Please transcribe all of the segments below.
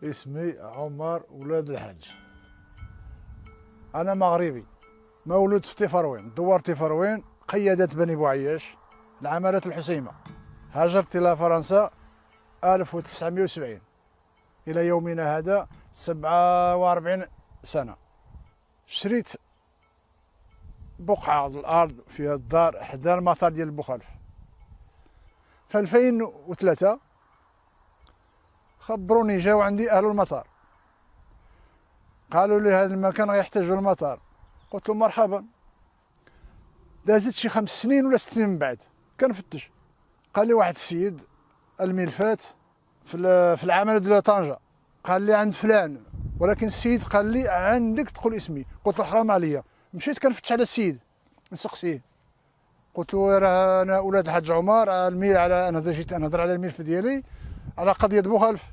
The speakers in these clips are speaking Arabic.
اسمي عمر ولاد الحاج. أنا مغربي مولود في تيفروين، دوار تيفروين، قيادة بني بوعياش، العمالة الحسيمة. هاجرت إلى فرنسا 1970 إلى يومنا هذا 47 سنة. شريت بقعة الأرض في الدار حدا المطار ديال بوخالف. في 2003 خبروني، جاو عندي أهل المطار قالوا لي هذا المكان غيحتاجوا المطار. قلت له مرحبا. دازت شي 5 سنين ولا 6 سنين من بعد كنفتش، قال لي واحد السيد الملفات في العمل ديال طنجة، قال لي عند فلان، ولكن السيد قال لي عندك تقول اسمي. قلت له حرام عليا. مشيت كنفتش على السيد نسقسيه، قلت له راه انا ولاد الحاج عمر، الميل على انا جيت نهضر على الملف ديالي على قضيه بوخالف.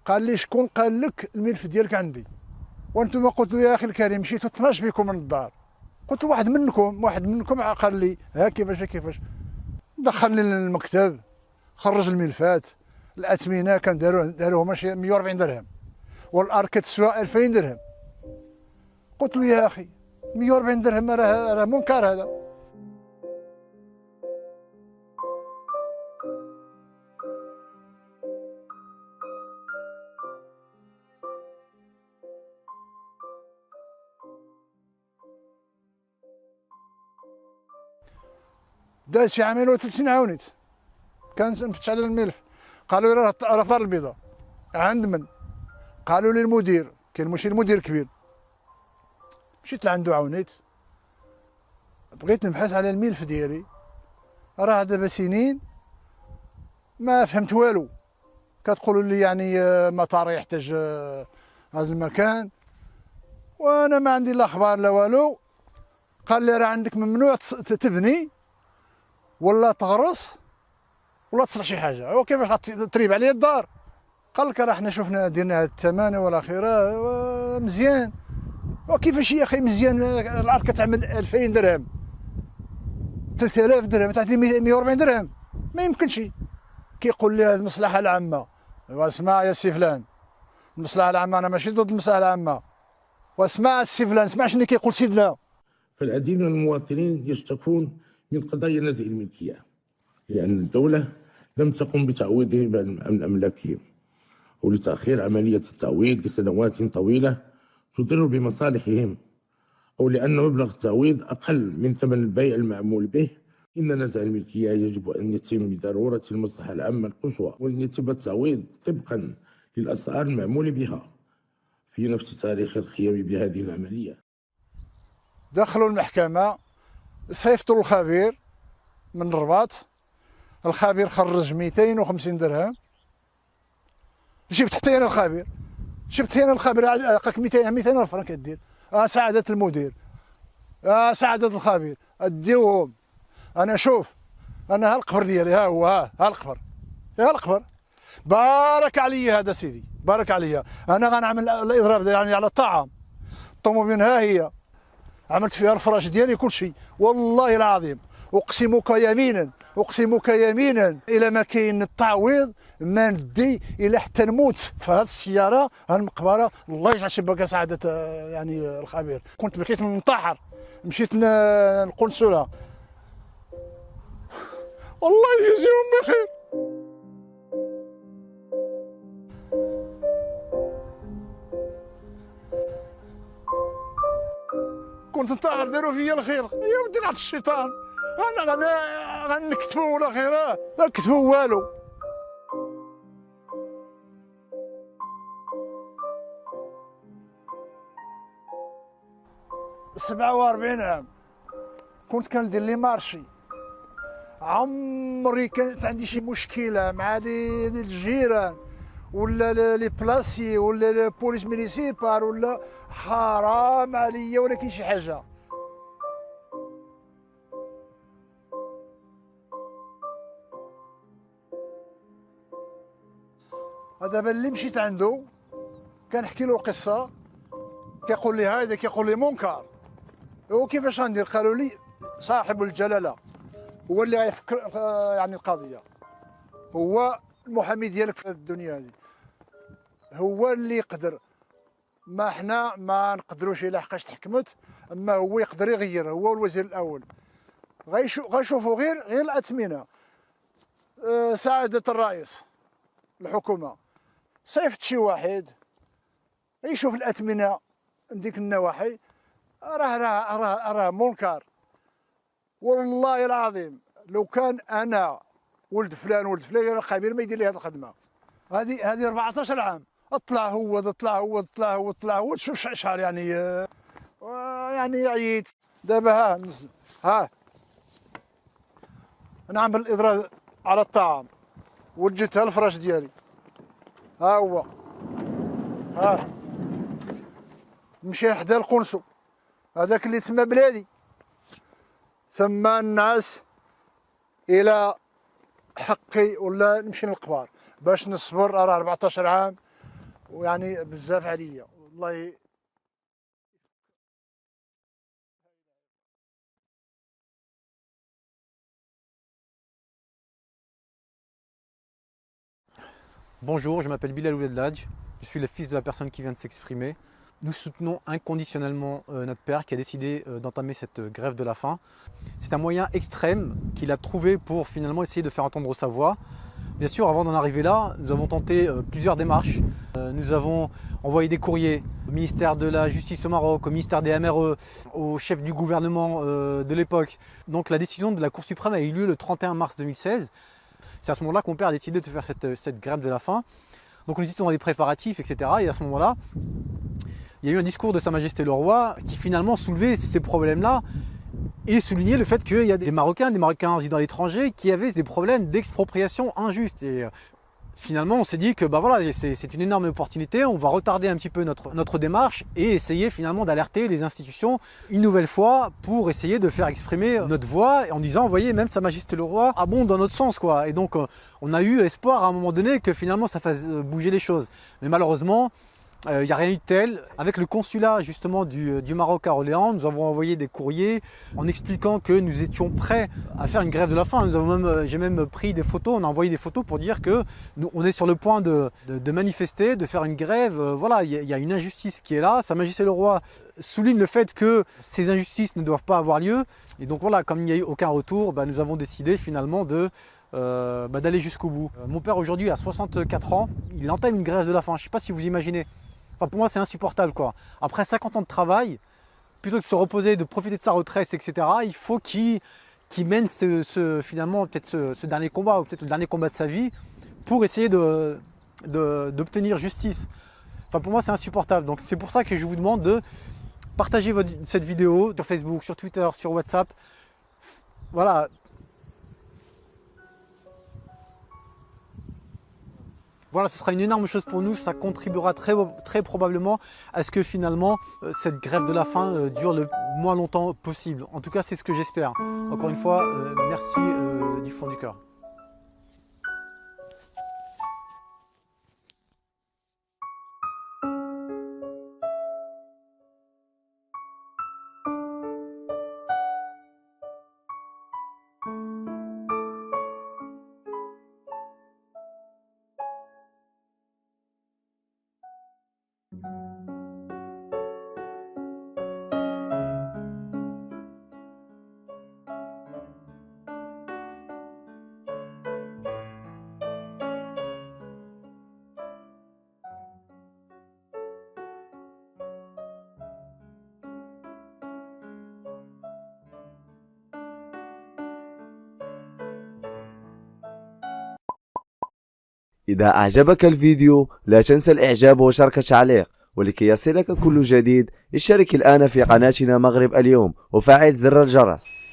قال لي شكون قال لك الملف ديالك عندي؟ وانتم قلت له يا اخي الكريم مشيتوا 12 بكم من الدار. قلت له واحد منكم قال لي ها كيفاش دخلني للمكتب، خرج الملفات، الاثمنه كان داروهم ماشي 140 درهم، والارض كتسوى 2000 درهم. قلت له يا اخي 140 درهم راه منكر هذا. داز شي عامين ولا 3 سنين عاونيت كنت نفتش على الملف، قالوا لي راه دار البيضاء. عند من؟ قالوا لي المدير. كاين ماشي المدير كبير. مشيت لعندو عاونيت، بغيت نبحث على الملف ديالي، راه دابا سنين ما فهمت والو. كتقولوا لي يعني مطار يحتاج هذا المكان، وانا ما عندي لا اخبار لا والو. قال لي راه عندك ممنوع تبني ولا تغرس ولا تصلح شي حاجه. هو كيفاش غتريب عليا الدار؟ قال لك راه حنا شفنا درنا هاد الثمن ولا خيره مزيان. وكيفاش يا اخي مزيان؟ الارض كتعمل 2000 درهم، 3000 درهم، تعطي 140 درهم، ما يمكنش. كيقول لي هذه المصلحه العامه. واسمع يا سي فلان، المصلحه العامه انا ماشي ضد المصلحه العامه. واسمع السي فلان، اسمع شنو كيقول سيدنا. فالعديد من المواطنين يشتكون من قضايا نزع الملكيه، لأن الدولة لم تقم بتعويضهم عن أملاكهم، ولتأخير عملية التعويض لسنوات طويلة تضر بمصالحهم، أو لأن مبلغ التعويض أقل من ثمن البيع المعمول به. إن نزع الملكية يجب أن يتم بضرورة المصلحة العامة القصوى، وأن يتم التعويض طبقا للأسعار المعمول بها في نفس تاريخ القيام بهذه العملية. دخلوا المحكمة، صيفطوا الخبير من الرباط. الخبير خرج 250 درهم. جبت حتى انا الخبير عطاك 200 فرنك كدير. سعادة المدير، سعادة الخبير، اديوهم. انا شوف، انا ها القفر ديالي، ها هو، ها القفر. بارك عليا هذا سيدي، بارك عليا. انا غنعمل الاضراب يعني على الطعام. الطوموبيل ها هي، عملت فيها الفراش ديالي كل شيء، والله العظيم اقسمك يمينا الى ما كاين التعويض ما ندي الى حتى نموت في هذه السياره، هذه المقبره. الله يجعل شباك سعاده يعني الخبير. كنت بكيت ننتحر، مشيت القنصله، الله يجزيهم بخير. كنت ننتحر، داروا فيا الخير يا ودي نعط الشيطان. انا غنكتبوا ولا خير؟ لا كتبوا والو. سبعة وأربعين عام كنت كندير لي مارشي. عمري كانت عندي شي مشكله مع لي الجيران ولا لي بلاسي ولا لي بوليس مينيسيبال ولا حرام عليا ولا كاين شي حاجه. دابا اللي مشيت عنده كنحكي له قصه، كيقول لي هذا، كيقول لي منكر. هو كيفاش غندير؟ قالوا لي صاحب الجلاله هو اللي غيفكر يعني القضيه، هو المحامي ديالك في الدنيا هذه. هو اللي يقدر. ما احنا ما نقدروش الا حقاش تحكمت، اما هو يقدر يغير، هو الوزير الاول. غيشوفوا غير الاثمنه. سعاده الرئيس الحكومه صيفط شي واحد يشوف الاثمنه ديك النواحي، راه منكر. والله العظيم لو كان انا ولد فلان الخبير ما يدير لي هذه الخدمه. هذه 14 عام اطلع هو تشوف شحال يعني. يعني عييت دابا. ها نعمل الاضرار على الطعام وجدتها الفراش ديالي. ها هو نمشي حدا القنصو هذاك اللي تسمى بلادي، سما الناس الى حقي ولا نمشي للقبار باش نصبر. راه 14 عام ويعني بزاف عليا والله. Bonjour, je m'appelle Bilal Ouledladj, je suis le fils de la personne qui vient de s'exprimer. Nous soutenons inconditionnellement notre père qui a décidé d'entamer cette grève de la faim. C'est un moyen extrême qu'il a trouvé pour finalement essayer de faire entendre sa voix. Bien sûr, avant d'en arriver là, nous avons tenté plusieurs démarches. Nous avons envoyé des courriers au ministère de la Justice au Maroc, au ministère des MRE, au chef du gouvernement de l'époque. Donc la décision de la Cour suprême a eu lieu le 31 mars 2016. C'est à ce moment-là que mon père a décidé de faire cette grève de la faim. Donc nous étions dans les préparatifs, etc. Et à ce moment-là, il y a eu un discours de Sa Majesté le Roi qui finalement soulevait ces problèmes-là et soulignait le fait qu'il y a des Marocains résidant à l'étranger qui avaient des problèmes d'expropriation injuste. Et finalement, on s'est dit que bah voilà, c'est une énorme opportunité, on va retarder un petit peu notre démarche et essayer finalement d'alerter les institutions une nouvelle fois pour essayer de faire exprimer notre voix en disant, vous voyez, même Sa Majesté le Roi abonde dans notre sens, quoi. Et donc, on a eu espoir à un moment donné que finalement ça fasse bouger les choses. Mais malheureusement, il n'y a rien eu de tel. Avec le consulat justement du Maroc à Orléans, nous avons envoyé des courriers en expliquant que nous étions prêts à faire une grève de la faim. J'ai même pris des photos, on a envoyé des photos pour dire que on est sur le point de manifester, de faire une grève. Voilà, il y a une injustice qui est là. Sa Majesté le Roi souligne le fait que ces injustices ne doivent pas avoir lieu. Et donc voilà, comme il n'y a eu aucun retour, bah, nous avons décidé finalement d'aller jusqu'au bout. Mon père aujourd'hui a 64 ans, il entame une grève de la faim. Je ne sais pas si vous imaginez. Enfin, pour moi, c'est insupportable, quoi. Après 50 ans de travail, plutôt que de se reposer, de profiter de sa retraite, etc., il faut qu'il mène finalement peut-être ce dernier combat, ou peut-être le dernier combat de sa vie, pour essayer d'obtenir justice. Enfin, pour moi, c'est insupportable. Donc, c'est pour ça que je vous demande de partager cette vidéo sur Facebook, sur Twitter, sur WhatsApp. Voilà. Voilà, ce sera une énorme chose pour nous, ça contribuera très probablement à ce que finalement cette grève de la faim dure le moins longtemps possible. En tout cas, c'est ce que j'espère. Encore une fois, merci du fond du cœur. إذا أعجبك الفيديو لا تنسى الإعجاب وشارك تعليق، ولكي يصلك كل جديد اشترك الآن في قناتنا مغرب اليوم وفعل زر الجرس.